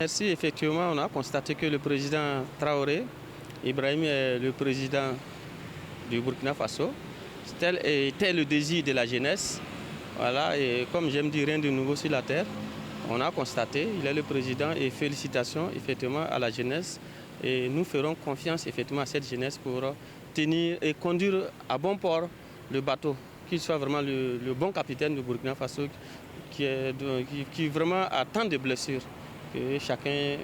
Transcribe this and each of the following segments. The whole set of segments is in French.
Merci, effectivement, on a constaté que le président Traoré, Ibrahim est le président du Burkina Faso. Tel était le désir de la jeunesse. Voilà, et comme j'aime dire, rien de nouveau sur la terre. On a constaté, il est le président et félicitations effectivement à la jeunesse. Et nous ferons confiance effectivement à cette jeunesse pour tenir et conduire à bon port le bateau, qu'il soit vraiment le bon capitaine du Burkina Faso qui vraiment a tant de blessures, que chacun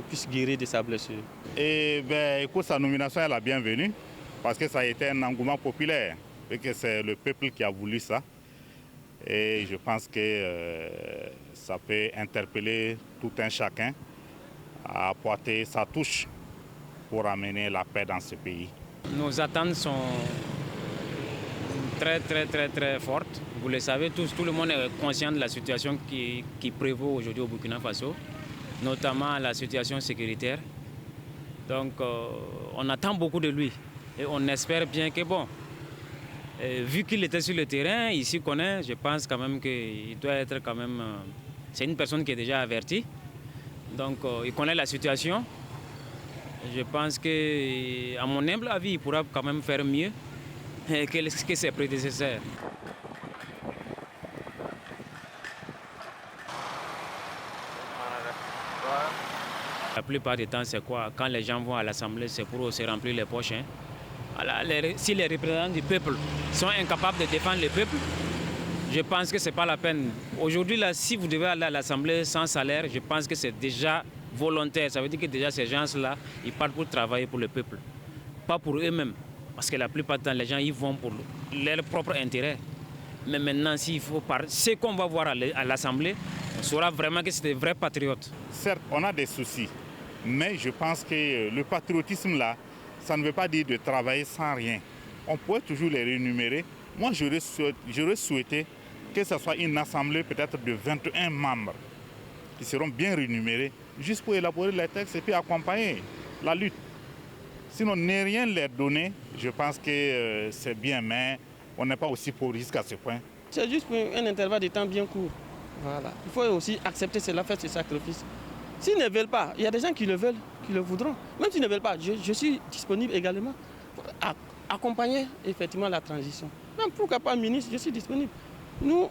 puisse guérir de sa blessure. Et écoute, sa nomination est la bienvenue parce que ça a été un engouement populaire et que c'est le peuple qui a voulu ça. Et je pense que ça peut interpeller tout un chacun à apporter sa touche pour amener la paix dans ce pays. Nos attentes sont très fortes. Vous le savez tous, tout le monde est conscient de la situation qui prévaut aujourd'hui au Burkina Faso, notamment la situation sécuritaire. Donc on attend beaucoup de lui et on espère bien que vu qu'il était sur le terrain, il s'y connaît, je pense quand même qu'il doit être quand même... c'est une personne qui est déjà avertie, donc il connaît la situation. Je pense qu'à mon humble avis, il pourra quand même faire mieux que ses prédécesseurs. La plupart du temps, c'est quoi? Quand les gens vont à l'Assemblée, c'est pour se remplir les poches. Alors, si les représentants du peuple sont incapables de défendre le peuple, je pense que ce n'est pas la peine. Aujourd'hui, là, si vous devez aller à l'Assemblée sans salaire, je pense que c'est déjà volontaire. Ça veut dire que déjà ces gens-là, ils partent pour travailler pour le peuple, pas pour eux-mêmes. Parce que la plupart du temps, les gens ils vont pour leur propre intérêt. Mais maintenant, s'il faut parler, ce qu'on va voir à l'Assemblée, on saura vraiment que c'est des vrais patriotes. Certes, on a des soucis, mais je pense que le patriotisme là, ça ne veut pas dire de travailler sans rien. On pourrait toujours les rémunérer. Moi, j'aurais souhaité que ce soit une assemblée peut-être de 21 membres qui seront bien rémunérés, juste pour élaborer les textes et puis accompagner la lutte. Sinon, ne rien leur donner, je pense que c'est bien, mais on n'est pas aussi pour risque à ce point. C'est juste pour un intervalle de temps bien court. Voilà. Il faut aussi accepter cela, faire ce sacrifice. S'ils ne veulent pas, il y a des gens qui le veulent, qui le voudront. Même s'ils ne veulent pas, je suis disponible également pour accompagner effectivement la transition. Même pourquoi pas ministre, je suis disponible. Nous,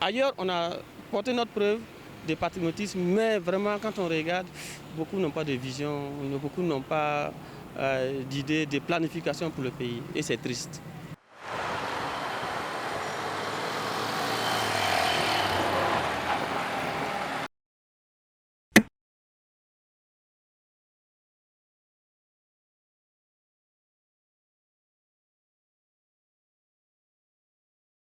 ailleurs, on a porté notre preuve de patriotisme, mais vraiment, quand on regarde, beaucoup n'ont pas de vision, beaucoup n'ont pas d'idée de planification pour le pays. Et c'est triste.